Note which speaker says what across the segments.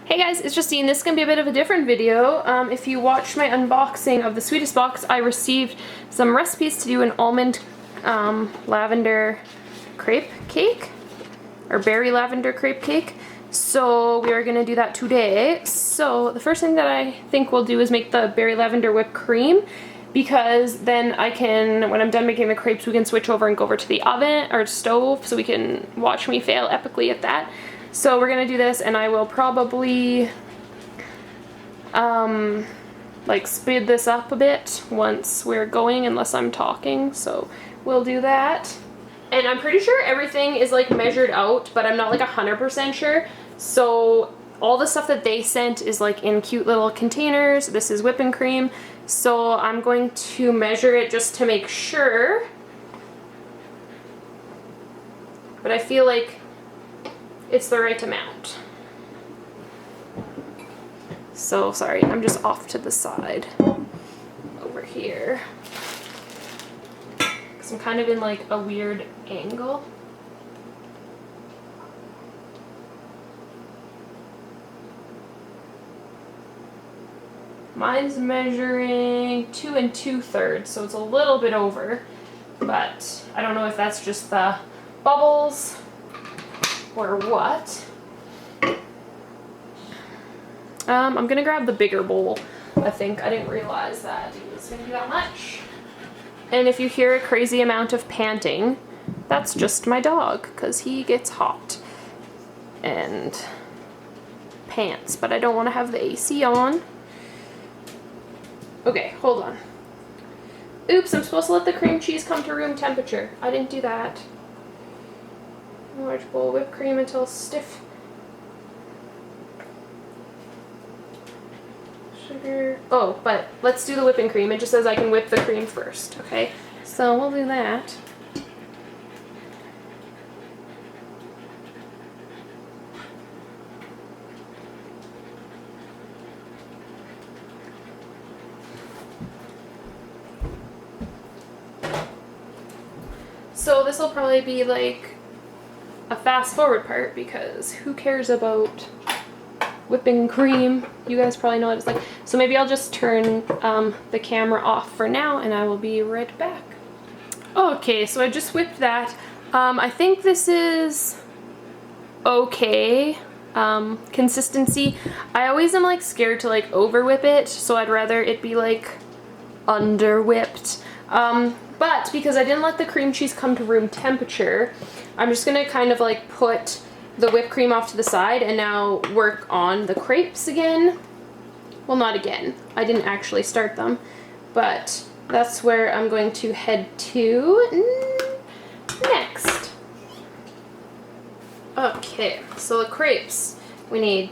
Speaker 1: Hey guys, it's Justine. This is going to be a bit of a different video. If you watched my unboxing of the Sweetest box, I received some recipes to do an almond lavender crepe cake, or berry lavender crepe cake. So we are going to do that today. So the first thing that I think we'll do is make the berry lavender whipped cream, because then I can, when I'm done making the crepes, we can switch over and go over to the oven or stove so we can watch me fail epically at that. So we're gonna do this, and I will probably like speed this up a bit once we're going, unless I'm talking, so we'll do that. And I'm pretty sure everything is like measured out, but I'm not like 100% sure. So all the stuff that they sent is like in cute little containers. This is whipping cream, so I'm going to measure it just to make sure. But I feel like it's the right amount. So sorry, I'm just off to the side over here, because I'm kind of in like a weird angle. Mine's measuring 2 2/3, so it's a little bit over, but I don't know if that's just the bubbles or what. I'm gonna grab the bigger bowl. I think I didn't realize that it was gonna be that much. And if you hear a crazy amount of panting, that's just my dog, because he gets hot and pants, but I don't want to have the AC on. Okay, hold on. Oops, I'm supposed to let the cream cheese come to room temperature. I didn't do that. Large bowl, whipped cream until stiff. Sugar. Oh, but let's do the whipping cream. It just says I can whip the cream first, okay? So we'll do that. So this will probably be like a fast forward part, because who cares about whipping cream? You guys probably know what it's like. So maybe I'll just turn the camera off for now, and I will be right back. Okay, so I just whipped that. I think this is okay consistency. I always am like scared to like over whip it, so I'd rather it be like under whipped. But because I didn't let the cream cheese come to room temperature, I'm just gonna kind of like put the whipped cream off to the side and now work on the crepes again. Well, not again. I didn't actually start them, but that's where I'm going to head to next. Okay, so the crepes. We need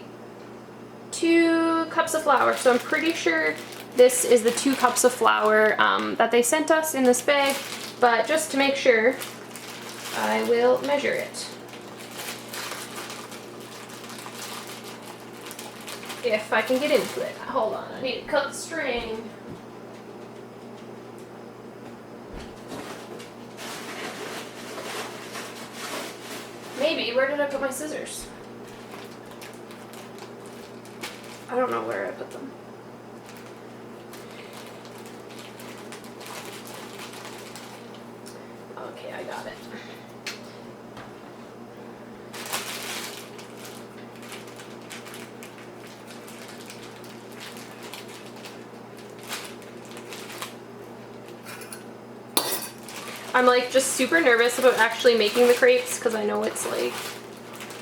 Speaker 1: 2 cups of flour. So I'm pretty sure this is the 2 cups of flour that they sent us in this bag, but just to make sure, I will measure it. If I can get into it. Hold on, I need to cut the string. Maybe, where did I put my scissors? I don't know where I put them. Okay, I got it. I'm like just super nervous about actually making the crepes, because I know it's like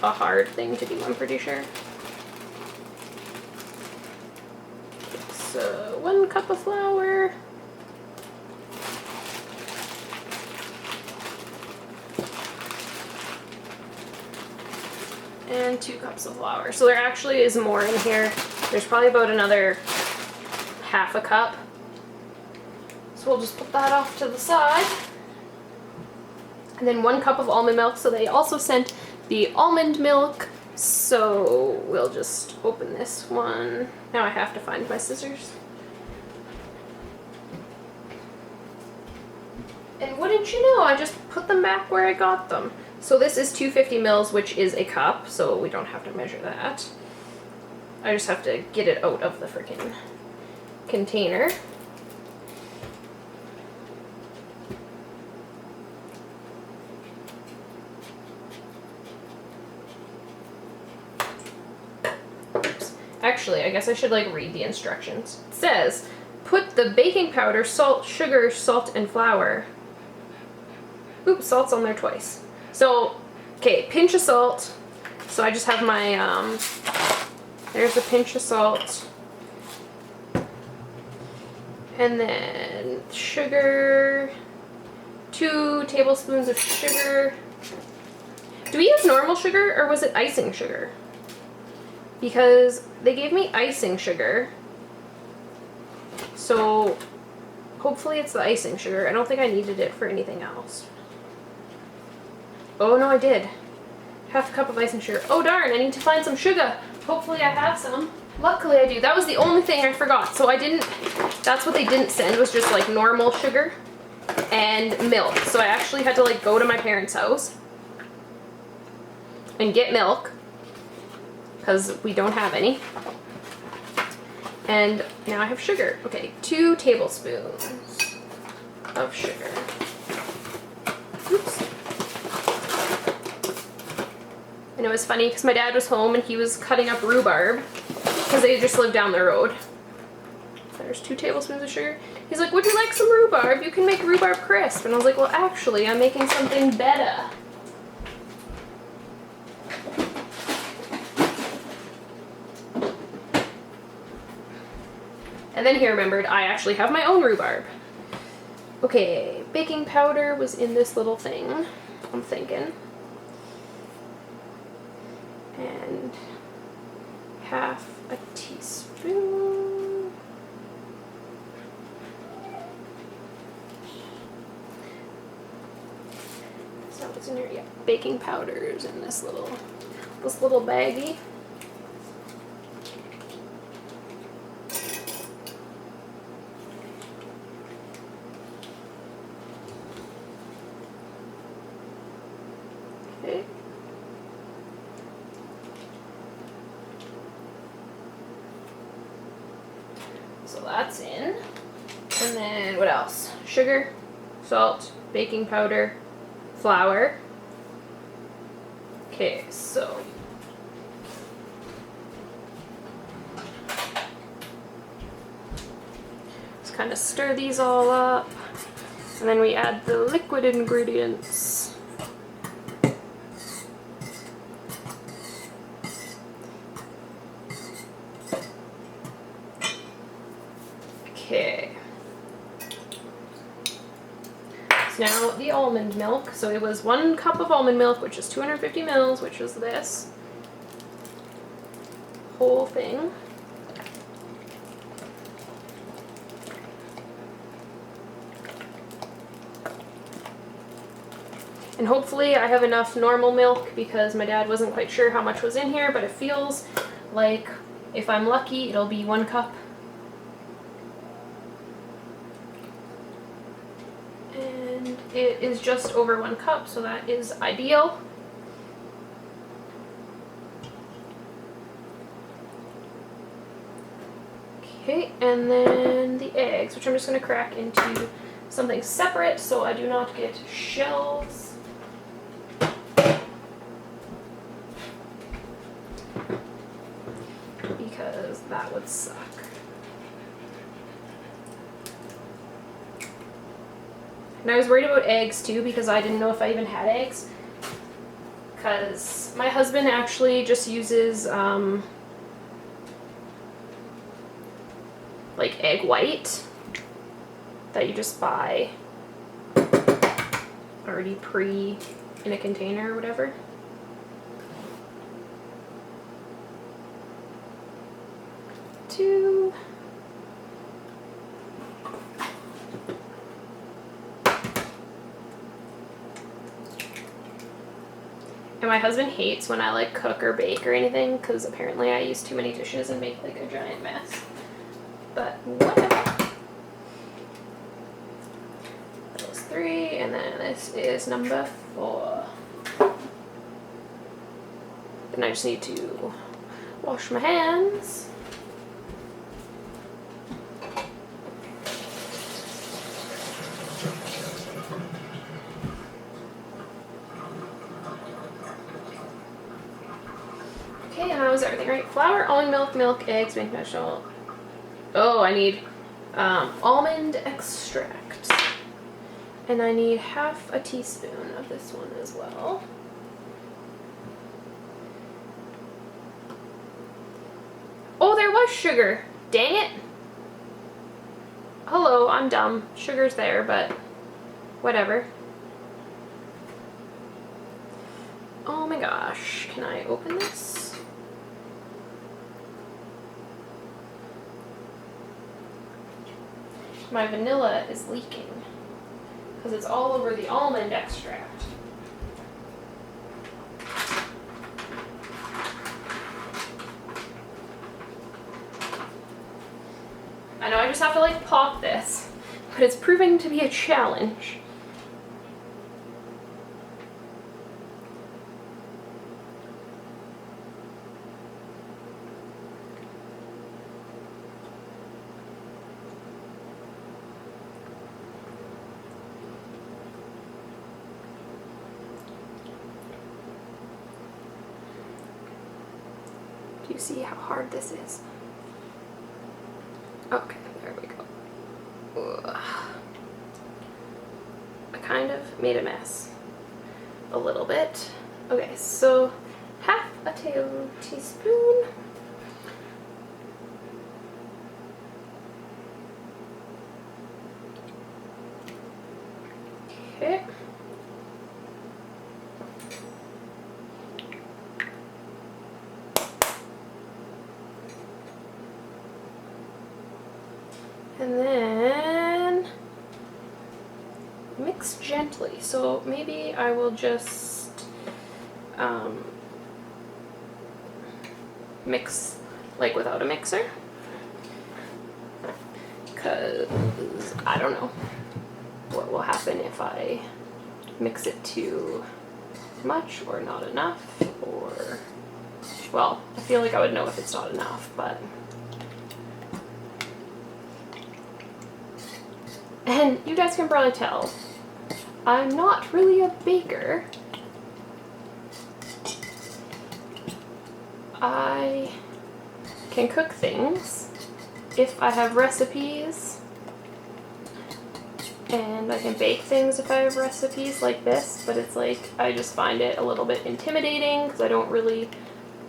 Speaker 1: a hard thing to do, I'm pretty sure. So 1 cup of flour. And 2 cups of flour. So there actually is more in here. There's probably about another half a cup. So we'll just put that off to the side. And then 1 cup of almond milk. So they also sent the almond milk. So we'll just open this one. Now I have to find my scissors. And wouldn't you know, I just put them back where I got them. So this is 250 mils, which is a cup, so we don't have to measure that. I just have to get it out of the freaking container. Actually, I guess I should like read the instructions. It says, put the baking powder, salt, sugar, salt, and flour. Oops, salt's on there twice. So, okay, pinch of salt. So I just have my, there's a pinch of salt. And then sugar, 2 tablespoons of sugar. Do we use normal sugar or was it icing sugar? Because they gave me icing sugar, so hopefully it's the icing sugar. I don't think I needed it for anything else. Oh no, I did. Half a cup of icing sugar. Oh darn, I need to find some sugar. Hopefully I have some. Luckily I do. That was the only thing I forgot. So I didn't, that's what they didn't send, was just like normal sugar and milk. So I actually had to like go to my parents' house and get milk, because we don't have any. And now I have sugar. Okay, 2 tablespoons of sugar. Oops. And it was funny because my dad was home and he was cutting up rhubarb because they just lived down the road. There's 2 tablespoons of sugar. He's like, would you like some rhubarb? You can make rhubarb crisp. And I was like, well, actually, I'm making something better. And then he remembered I actually have my own rhubarb. Okay, baking powder was in this little thing, I'm thinking. And half a teaspoon. So what's in here? Yeah, baking powders in this little baggie. So that's in. And then what else? Sugar, salt, baking powder, flour. Okay, so just kind of stir these all up. And then we add the liquid ingredients. Okay. So now the almond milk. So it was 1 cup of almond milk, which is 250 mils, which was this whole thing. And hopefully I have enough normal milk because my dad wasn't quite sure how much was in here, but it feels like if I'm lucky, it'll be 1 cup. And it is just over 1 cup, so that is ideal. Okay, and then the eggs, which I'm just going to crack into something separate so I do not get shells. Because that would suck. And I was worried about eggs too because I didn't know if I even had eggs. Because my husband actually just uses like egg white that you just buy already pre in a container or whatever. Two. And my husband hates when I like cook or bake or anything because apparently I use too many dishes and make like a giant mess. But whatever. That was 3, and then this is number 4. Then I just need to Wash my hands. Okay, and that was everything, right? Flour, almond milk, eggs, baked vegetable. Oh, I need almond extract. And I need half a teaspoon of this one as well. Oh, there was sugar. Dang it. Hello, I'm dumb. Sugar's there, but whatever. Oh my gosh. Can I open this? My vanilla is leaking because it's all over the almond extract. I know I just have to like pop this, but it's proving to be a challenge. Do you see how hard this is? Okay, there we go. Ugh. I kind of made a mess. A little bit. Okay, so half a teaspoon. Okay. And then mix gently. So maybe I will just mix like without a mixer, because I don't know what will happen if I mix it too much or not enough, or, well, I feel like I would know if it's not enough, but. And you guys can probably tell, I'm not really a baker. I can cook things if I have recipes, and I can bake things if I have recipes like this, but it's like, I just find it a little bit intimidating because I don't really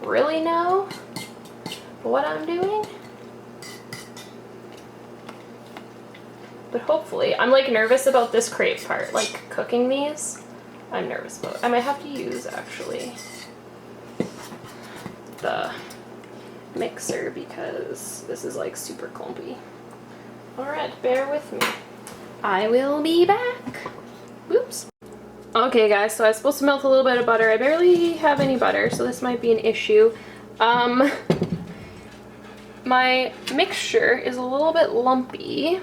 Speaker 1: know what I'm doing. But hopefully, I'm like nervous about this crepe part, like cooking these. I'm nervous about it. I might have to use actually the mixer because this is like super clumpy. Alright, bear with me. I will be back. Whoops. Okay guys, so I was supposed to melt a little bit of butter. I barely have any butter, so this might be an issue. My mixture is a little bit lumpy,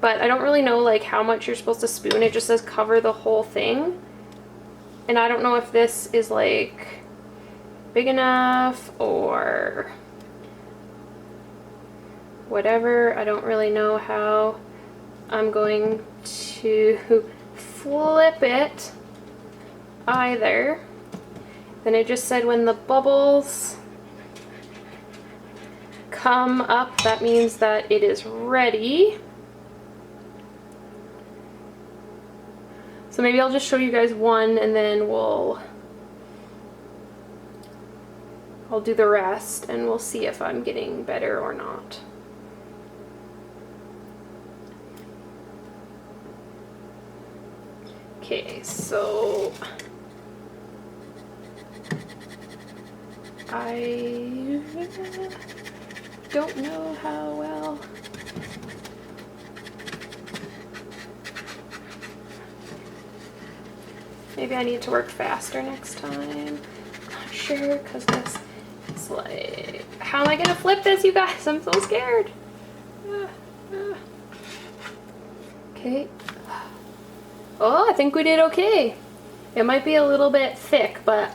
Speaker 1: but I don't really know like how much you're supposed to spoon. It just says cover the whole thing. And I don't know if this is like big enough or whatever. I don't really know how I'm going to flip it either. Then it just said when the bubbles come up, that means that it is ready. So maybe I'll just show you guys one and then I'll do the rest and we'll see if I'm getting better or not. Okay, so I don't know how well. Maybe I need to work faster next time. I'm not sure, because this is like, how am I gonna flip this, you guys? I'm so scared. Okay. Oh, I think we did okay. It might be a little bit thick, but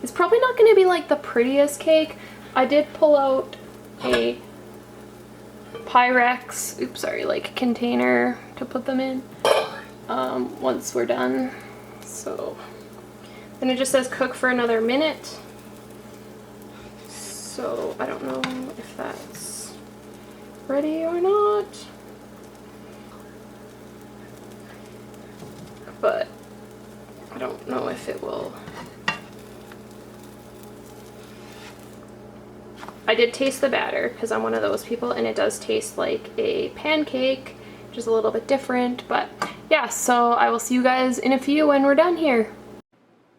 Speaker 1: It's probably not going to be like the prettiest cake. I did pull out a Pyrex, oops, sorry, like container to put them in once we're done. So then it just says cook for another minute. So I don't know if that's ready or not, but I don't know if it will. I did taste the batter because I'm one of those people, and it does taste like a pancake, which is a little bit different, but yeah, so I will see you guys in a few when we're done here.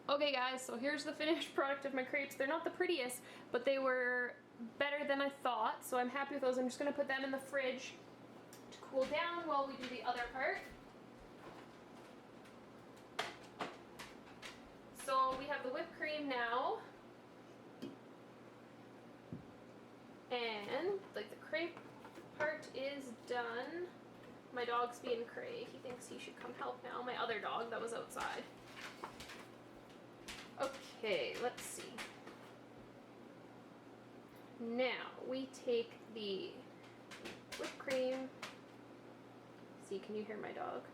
Speaker 1: Okay guys, so here's the finished product of my crepes. They're not the prettiest, but they were better than I thought, so I'm happy with those. I'm just going to put them in the fridge to cool down while we do the other part. So we have the whipped cream now. And like the crepe part is done. My dog's being cray. He thinks he should come help now. My other dog that was outside. Okay, let's see. Now we take the whipped cream. See, can you hear my dog?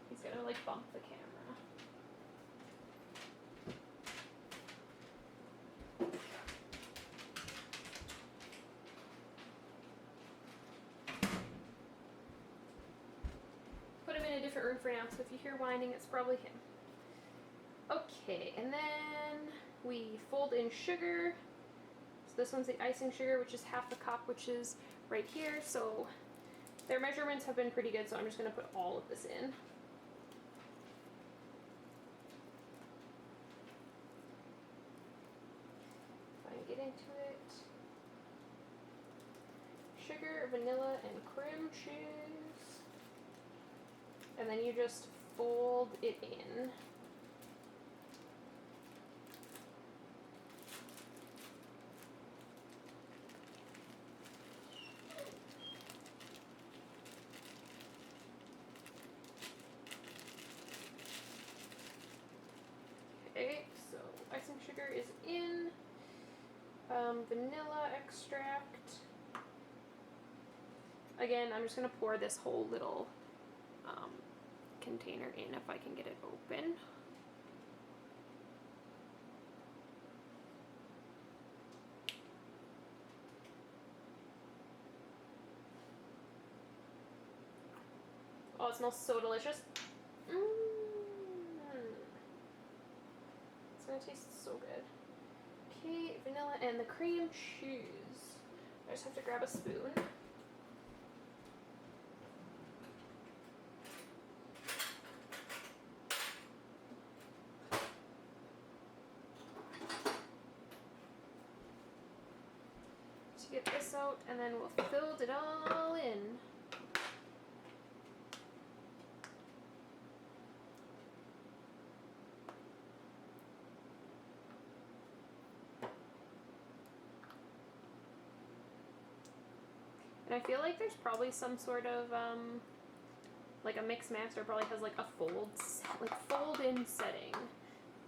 Speaker 1: He's gonna like bump the camera. In a different room for now, so if you hear whining, it's probably him. Okay, and then we fold in sugar. So this one's the icing sugar, which is half the cup, which is right here. So their measurements have been pretty good, so I'm just going to put all of this in. If I can get into it. Sugar, vanilla, and cream cheese. And then you just fold it in. Okay, so icing sugar is in. Vanilla extract. Again, I'm just going to pour this whole little container in if I can get it open. Oh, it smells so delicious. It's gonna taste so good. Okay, vanilla and the cream cheese. I just have to grab a spoon. Get this out, and then we'll fill it all in. And I feel like there's probably some sort of like a mix master probably has like a fold in setting.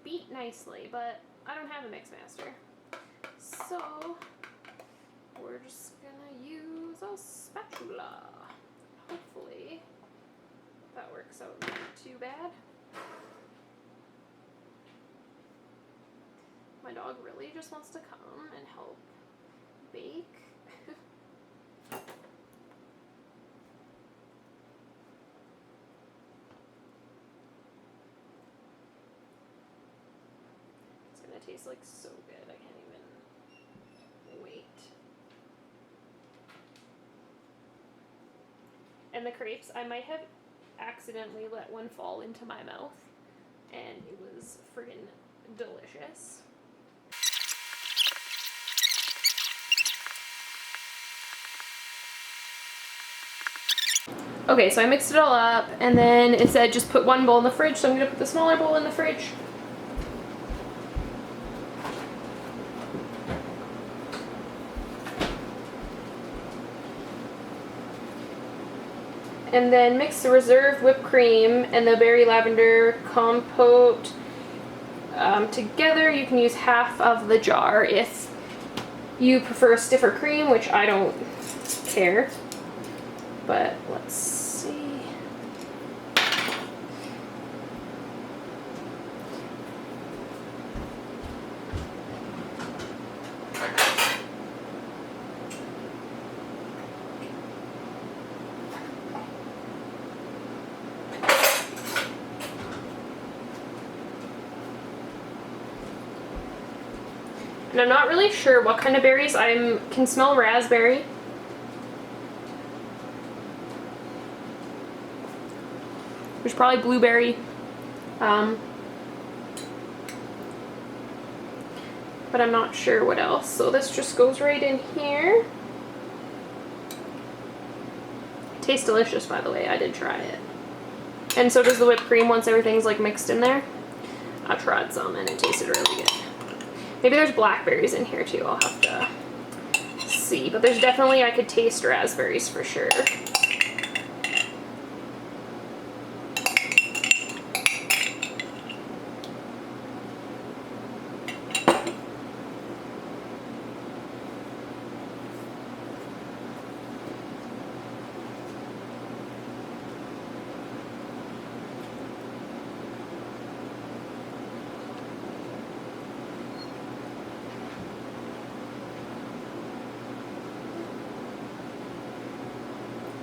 Speaker 1: Beat nicely, but I don't have a mix master. So we're just gonna use a spatula. Hopefully that works out not too bad. My dog really just wants to come and help bake. It's gonna taste like so good. I can't even wait. And the crepes, I might have accidentally let one fall into my mouth, and it was friggin' delicious. Okay, so I mixed it all up, and then it said just put one bowl in the fridge, so I'm gonna put the smaller bowl in the fridge. And then mix the reserved whipped cream and the berry lavender compote together. You can use half of the jar if you prefer stiffer cream, which I don't care. But let's see. And I'm not really sure what kind of berries. I can smell raspberry. There's probably blueberry. But I'm not sure what else. So this just goes right in here. Tastes delicious, by the way. I did try it. And so does the whipped cream once everything's like mixed in there. I tried some and it tasted really good. Maybe there's blackberries in here too. I'll have to see. But there's definitely, I could taste raspberries for sure.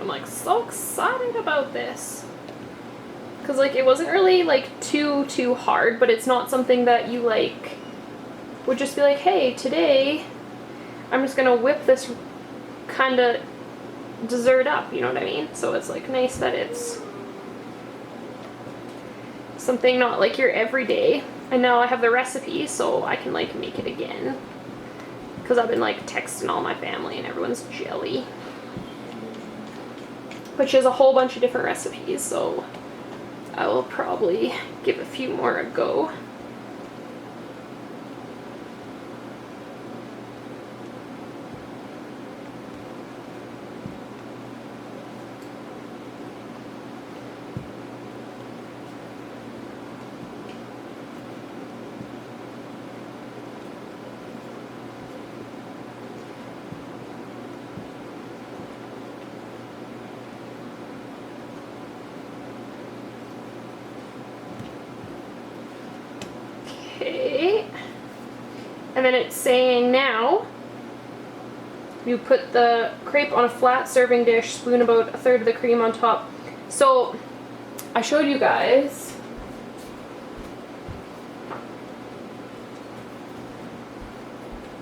Speaker 1: I'm like so excited about this. Cause like it wasn't really like too hard, but it's not something that you like would just be like, hey, today I'm just gonna whip this kind of dessert up, you know what I mean? So it's like nice that it's something not like your everyday. And now I have the recipe, so I can like make it again. Cause I've been like texting all my family and everyone's jelly. But she has a whole bunch of different recipes, so I will probably give a few more a go. Okay, and then it's saying now you put the crepe on a flat serving dish, spoon about 1/3 of the cream on top. So I showed you guys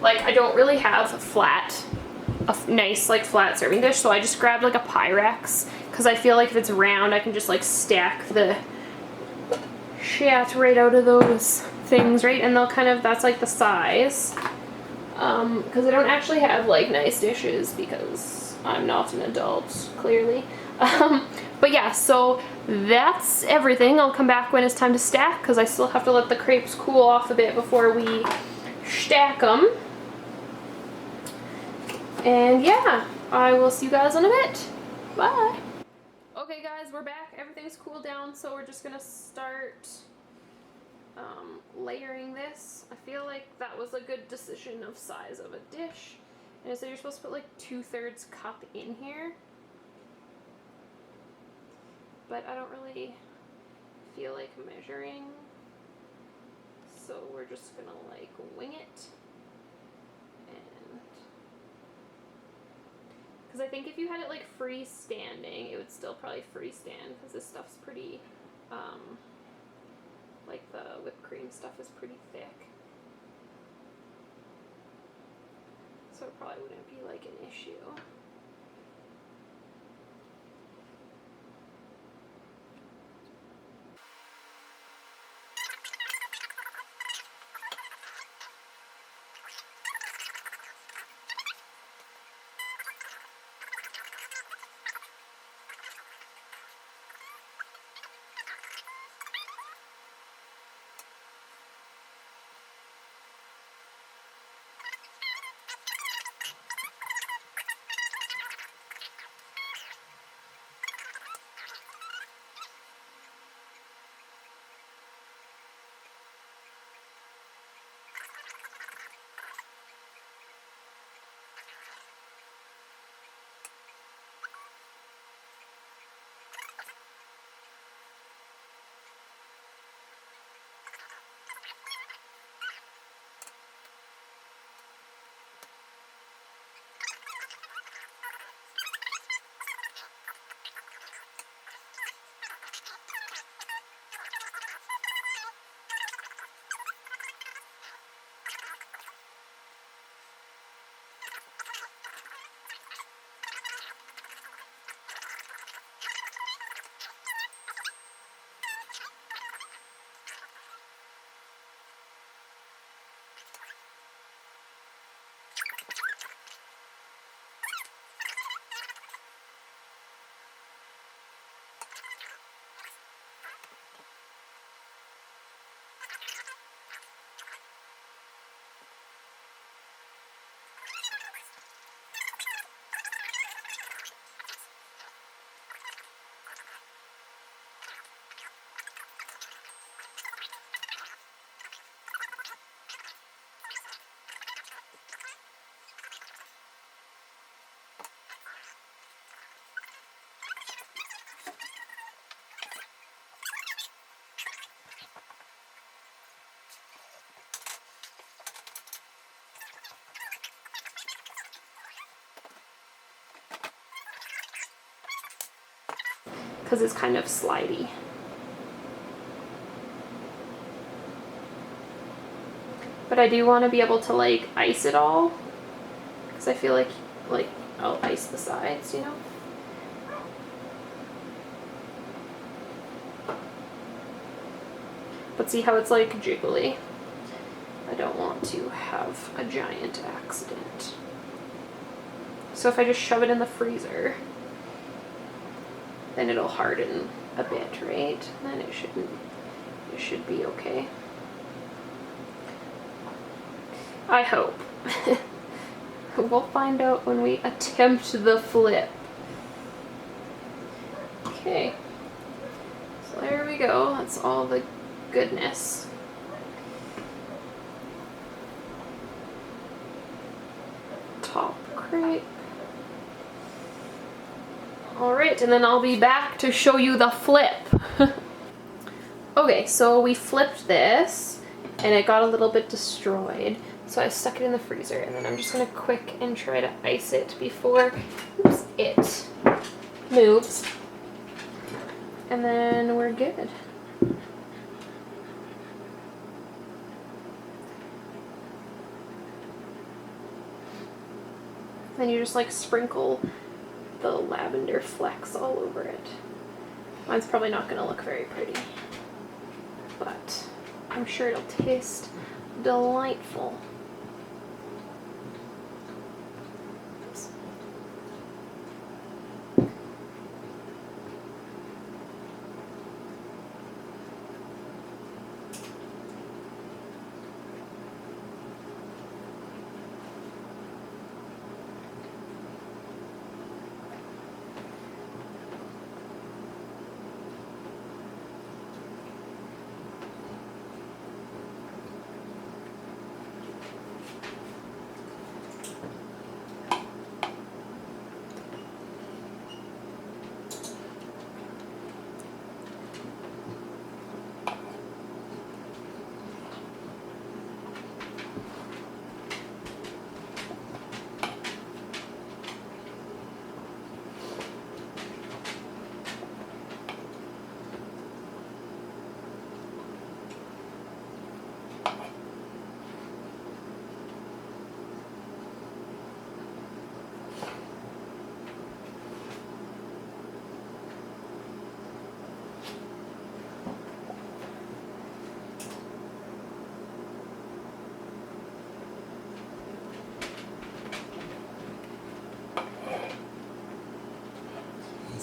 Speaker 1: like I don't really have a nice like flat serving dish, so I just grabbed like a Pyrex because I feel like if it's round I can just like stack the shit right out of those things, right? And they'll kind of, that's like the size. Because I don't actually have like nice dishes because I'm not an adult, clearly. But yeah, so that's everything. I'll come back when it's time to stack because I still have to let the crepes cool off a bit before we stack them. And yeah, I will see you guys in a bit. Bye. Okay guys, we're back. Everything's cooled down, so we're just gonna start layering this. I feel like that was a good decision of size of a dish. And so you're supposed to put like 2/3 cup in here. But I don't really feel like measuring. So we're just gonna like wing it. And because I think if you had it like freestanding, it would still probably freestand because this stuff's pretty like the whipped cream stuff is pretty thick. So it probably wouldn't be like an issue. because it's kind of slidey. But I do want to be able to like ice it all, because I feel like I'll ice the sides, you know. But see how it's like jiggly? I don't want to have a giant accident. So if I just shove it in the freezer, then it'll harden a bit, right? Then it should be okay. I hope. We'll find out when we attempt the flip. Okay. So there we go. That's all the goodness. Top crepe. Alright, and then I'll be back to show you the flip. Okay, so we flipped this and it got a little bit destroyed. So I stuck it in the freezer, and then I'm just gonna quick and try to ice it before it moves. And then we're good. Then you just like sprinkle the lavender flecks all over it. Mine's probably not gonna look very pretty, but I'm sure it'll taste delightful.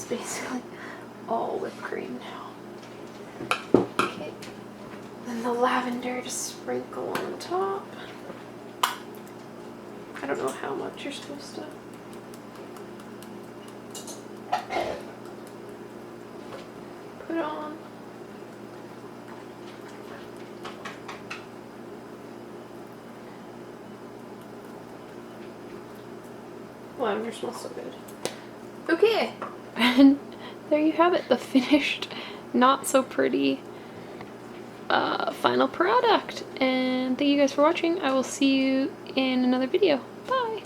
Speaker 1: Basically all whipped cream now. Okay, then the lavender to sprinkle on top. I don't know how much you're supposed to. Put on. Lavender smells so good. Okay. And there you have it, the finished, not so pretty final product. And thank you guys for watching. I will see you in another video. Bye!